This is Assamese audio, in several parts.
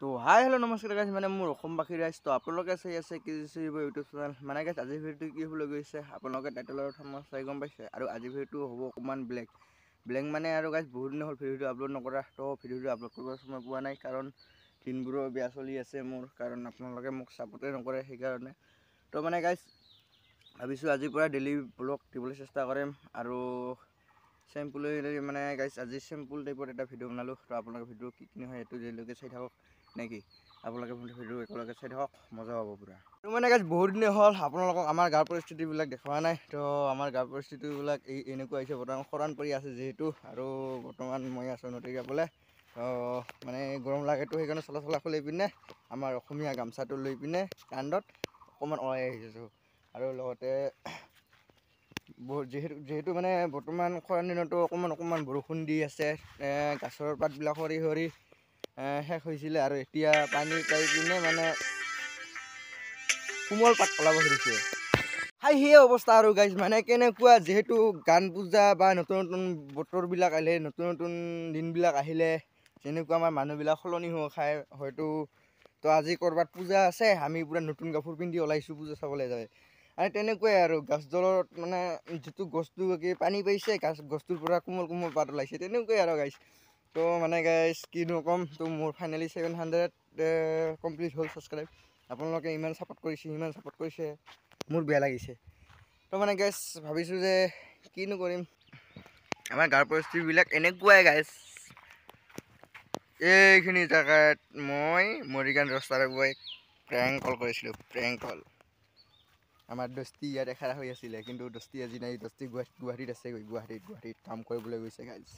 তো হাই হেল্ল' নমস্কাৰ গাইজ মানে মোৰ অসমবাসী ৰাইজ তো আপোনালোকে চাই আছে KGC ইউটিউব চেনেল মানে গাইজ আজিৰ ভিডিঅ'টো কি হ'বলৈ গৈছে আপোনালোকে টাইটেলৰ থাম্বনেল চাই গম পাইছে আৰু আজিৰ ভিডিঅ'টো হ'ব অকণমান ব্লেক মানে আৰু গাইজ বহুত দিন হ'ল ভিডিঅ'টো আপলোড নকৰা তো ভিডিঅ'টো আপলোড কৰিব সময় পোৱা নাই কাৰণ দিনবোৰো বেয়া চলি আছে মোৰ কাৰণ আপোনালোকে মোক ছাপোৰ্টে নকৰে সেইকাৰণে তো মানে গাইজ ভাবিছোঁ আজিৰ পৰা ডেইলি ব্লগ দিবলৈ চেষ্টা কৰিম আৰু চেম্পুল মানে গাইজ আজি চেম্পুল টাইপৰ এটা ভিডিঅ' বনালোঁ তো আপোনালোকে ভিডিঅ' কি হয় এইটো যেলৈকে চাই থাকক নেকি আপোনালোকে ভিডিঅ' একেলগে চাই থাকক মজা হ'ব পুৰা তো মানে গাইজ বহুত দিন হ'ল আপোনালোকক আমাৰ গাঁৱৰ পৰিস্থিতিবিলাক দেখুওৱা নাই তো আমাৰ গাঁৱৰ পৰিস্থিতিবিলাক এনেকুৱা হৈছে বৰ্তমান খৰাং পৰি আছে যিহেতু আৰু বৰ্তমান মই আছোঁ নদীৰ কাষলে মানে গৰম লাগেতো সেইকাৰণে চলা খুলি পিনে আমাৰ অসমীয়া গামচাটো লৈ পিনে কান্ধত অকণমান ওলাই আহিছোঁ আৰু লগতে যিহেতু মানে বৰ্তমান খৰাং দিনতো অকণমান বৰষুণ দি আছে গছৰ পাতবিলাক সৰি শেষ হৈছিলে আৰু এতিয়া পানী পাই পিনে মানে কোমল পাত পেলাব ধৰিছে সেই অৱস্থা আৰু গাইজ মানে কেনেকুৱা যিহেতু গান পূজা বা নতুন বতৰবিলাক আহিলে নতুন দিনবিলাক আহিলে যেনেকুৱা আমাৰ মানুহবিলাক সলনি হৈ খায় হয়তো তো আজি ক'ৰবাত পূজা আছে আমি পূৰা নতুন কাপোৰ পিন্ধি ওলাইছোঁ পূজা চাবলৈ যায় আৰু তেনেকুৱাই আৰু গছডালত মানে যিটো গছটো পানী পাইছে গছটোৰ পৰা কোমল পাত ওলাইছে তেনেকুৱাই আৰু গাইজ তো মানে গাইজ কিনো ক'ম তো মোৰ ফাইনেলি 700 কমপ্লিট হ'ল ছাবস্ক্ৰাইব আপোনালোকে ইমান ছাপোৰ্ট কৰিছে মোৰ বেয়া লাগিছে তো মানে গাইজ ভাবিছোঁ যে কিনো কৰিম আমাৰ গাঁৱৰ পৰিস্থিতিবিলাক এনেকুৱাই গাইজ এইখিনি জেগাত মই মৰিগাঁও ৰাস্তাৰ গৈ প্ৰেংক কল কৰিছিলোঁ আমাৰ দস্তি ইয়াত এখাৰা হৈ আছিলে কিন্তু দস্তি আজি নাই দস্তি গুৱাহাটীত আছে গুৱাহাটীত কাম কৰিবলৈ গৈছে গাইজ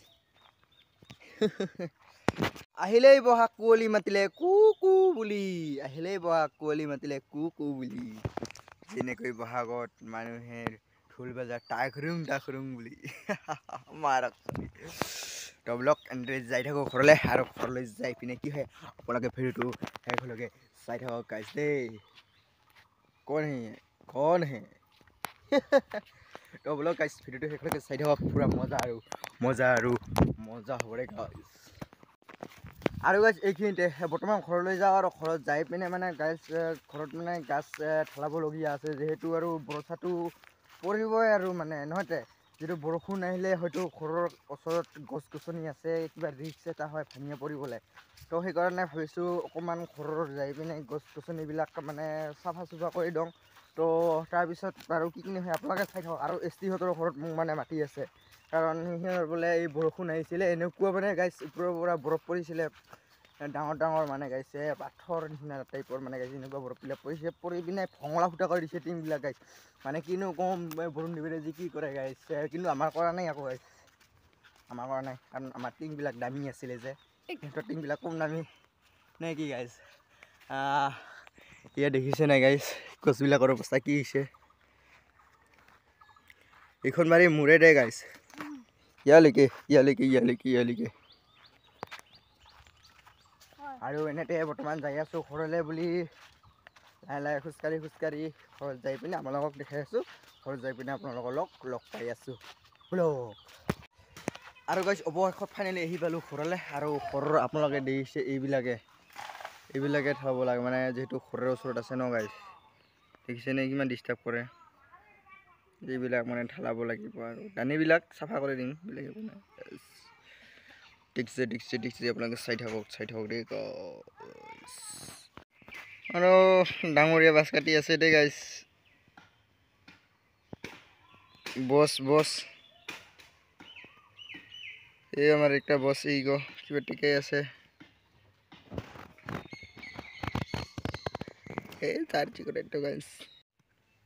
আহিলেই বহাগ কুঁৱলী মাতিলে কু বুলি যেনেকৈ বহাগত মানুহে ঢোল বজাৰ টাঘৰুং বুলি মাৰক তো ব্লগ এনেদৰে যাই থাকোঁ ঘৰলৈ আৰু ঘৰলৈ যাই পিনে কি হয় আপোনালোকে ভিডিঅ'টো শেষলৈকে চাই থাকক গাইজ দেই কৌন হে তো ব্লগ গাইজ ভিডিঅ'টো শেষলৈকে চাই থাকক পুৰা মজা হ'ব দে গাইজ আৰু গাইজ এইখিনিতে বৰ্তমান ঘৰলৈ যাওঁ আৰু ঘৰত যাই পিনে মানে গাইজ ঘৰত মানে গাছ ঢালাবলগীয়া আছে যিহেতু আৰু বৰষাটো পৰিবই আৰু মানে নহয়তে যিটো বৰষুণ আহিলে হয়তো ঘৰৰ ওচৰত গছ গছনি আছে কিবা ৰিক্স এটা হয় ভাঙিয়ে পৰিবলৈ তো সেইকাৰণে ভাবিছোঁ অকণমান ঘৰৰ যাই পিনে গছ গছনিবিলাক মানে চাফা কৰি দিওঁ তো তাৰপিছত আৰু কি হয় আপোনালোকে চাই থাকক আৰু ST-হঁতৰ ঘৰত মোক মানে মাতি আছে কাৰণ সিহঁতৰ বোলে এই বৰষুণ আহিছিলে এনেকুৱা মানে গাইজ ওপৰৰ পৰা বৰফ পৰিছিলে ডাঙৰ মানে গাইছে পাথৰ নিচিনা টাইপৰ মানে গাইছে এনেকুৱা বৰফবিলাক পৰি পিনে ভঙলা ফুটা কৰি দিছে টিংবিলাক গাইজ মানে কিনো কম বৰষুণ দিবলৈ যি কি কৰে গাইছে কিন্তু আমাৰ কৰা নাই আকৌ গাইজ কাৰণ আমাৰ টিংবিলাক দামী আছিলে যে সিহঁতৰ টিংবিলাক কম দামী নে কি গাইজ এতিয়া দেখিছে নাই গাইজ গছবিলাকৰ অৱস্থা কি হৈছে এইখন মাৰি মোৰে দে গাইজ ইয়ালৈকে আৰু এনেতে বৰ্তমান যাই আছোঁ ঘৰলৈ বুলি লাহে খোজকাঢ়ি ঘৰত যাই পিনে আপোনালোকক দেখাই আছোঁ ঘৰত যাই পিনে আপোনালোকৰ লগ পাই আছোঁ আৰু গাইজ অৱশেষত ফাইনেলি আহি পালোঁ ঘৰলৈ আৰু ঘৰৰ আপোনালোকে দেখিছে এইবিলাকে থ'ব লাগে মানে যিহেতু ঘৰৰ ওচৰত আছে ন গাইজ দেখিছেনে কিমান ডিষ্টাৰ্ব কৰে এইবিলাক মানে ঢালাব লাগিব আৰু দানিবিলাক চাফা কৰি দিম বেলেগ একো নাই দেখিছে আপোনালোকে চাই থাকক দেই আৰু ডাঙৰীয়া বাছ কাটি আছে দেই গাইজ বছ এই আমার একটা বস কিবা টিকাই আছে तार चिकन तो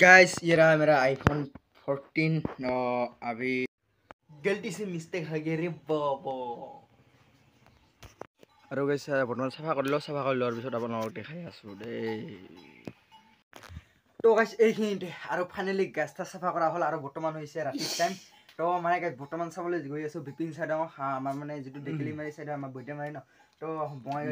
गाइस ये रहा मेरा iPhone 14 अभी गलती से मिस्टेक हो गया रे बाबा আৰু গাইস বৰ্তমান চাফা কৰিলো আৰু পিছত আপোনালোকক দেখাই আছো দেই তো গাইস এইখিনিতে আৰু ফাইনেলি গাছটা চাফা কৰা হ'ল আৰু বৰ্তমান হৈছে ৰাতি টাইম তো মানে গাইস বৰ্তমান চাবলৈ গৈ আছো বিপিন সাইড আমাৰ মানে যেটো ডেকলি মাৰি সাইড আমাৰ বৈতে মাৰি ন তো মই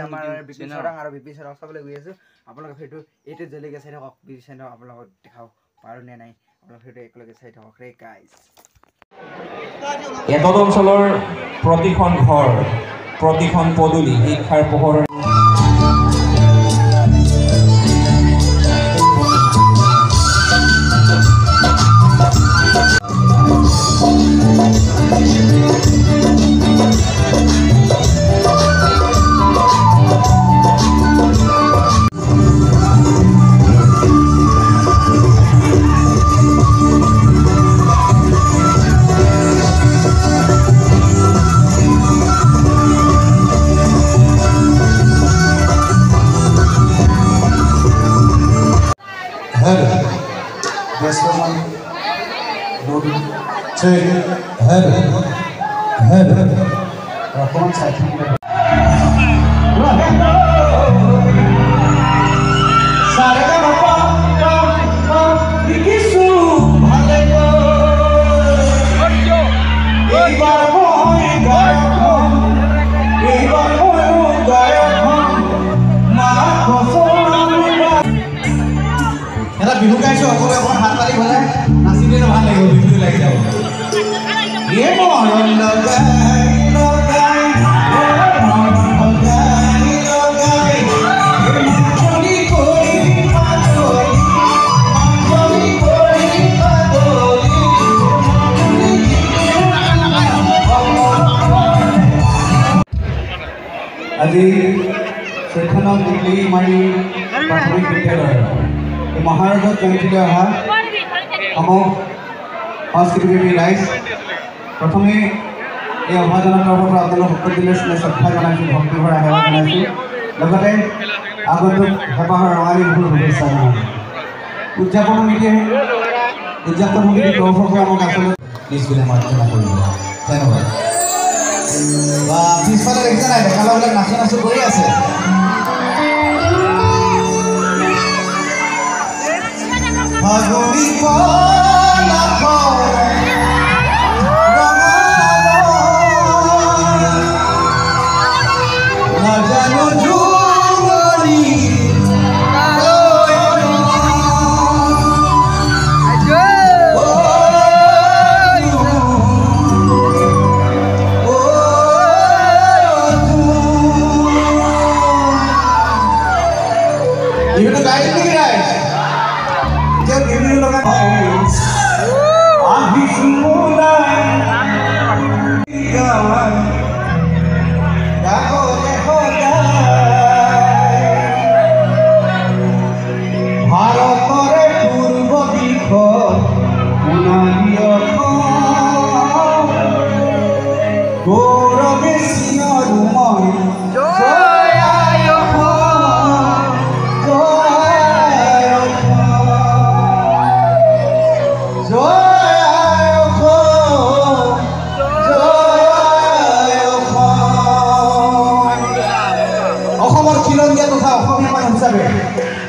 আমাৰ বিপিন সাইড আৰু বিপিন সাইড চাবলৈ গৈ আছো আপোনালোকে ভিডিও এটো জেলেকে চাই থাকক বিপিন সাইড আপোনালোকক দেখাও পাৰো নে নাই আপোনালোকে ভিডিও একলগে চাই থাকক ৰে গাইস এতদ অঞ্চলৰ প্ৰতিখন ঘৰ প্ৰতিখন পদূলি শিক্ষাৰ পোহৰ Yes, woman. Good. Check. Head. Head. Come on, side. Bihu গাইছো সকলোৱে অকণ হাত তালি বজাই নাচিলে ভাল লাগিব বিহু লাগি যাব এ মৰণ লগাই লগাই লগাই মাতলি কৰি পাতলি মাতলি কৰি পাতলি আজি সেখানক দিল্লী মাৰি প্ৰাথমিক বিদ্যালয় মহাৰাজত জয়ন্তীলৈ অহা সমূহ সংস্কৃতিপ্ৰেমী ৰাইজ প্ৰথমে এই অভাজনৰ তৰফৰ পৰা আপোনালোক সকলোলৈ শ্ৰদ্ধা জনাইছোঁ ভক্তিভৰা সেৱা জনাইছোঁ লগতে আগন্তুক হেঁপাহৰ ৰঙালী বিহুৰ শুভেচ্ছা জনাইছোঁ উদযাপন সমিতিৰ তৰফৰ পৰা মোক আচলতে প্লিজবিলাক মাৰ্জনা কৰিব ধন্যবাদ বা পিছফালে দেখিছে নাই ডেকা ল'ৰাবিলাক নাচি নাচি কৰি আছে Agoni pala na jano jumani you know guys जब गिरने लगा आधी सुना देखो देखो भारतरे पूर्व दिख गौरवे सिंहरुमय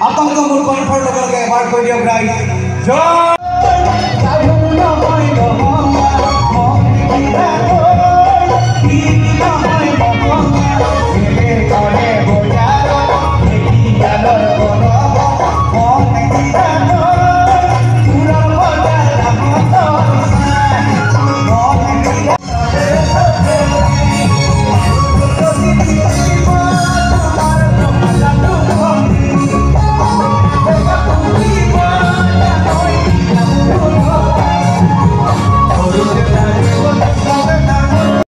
আপোনালোকৰ মোৰ কণ্ঠৰ লগে লগে এবাৰ কৈ দিয়ক ৰাইজ জয়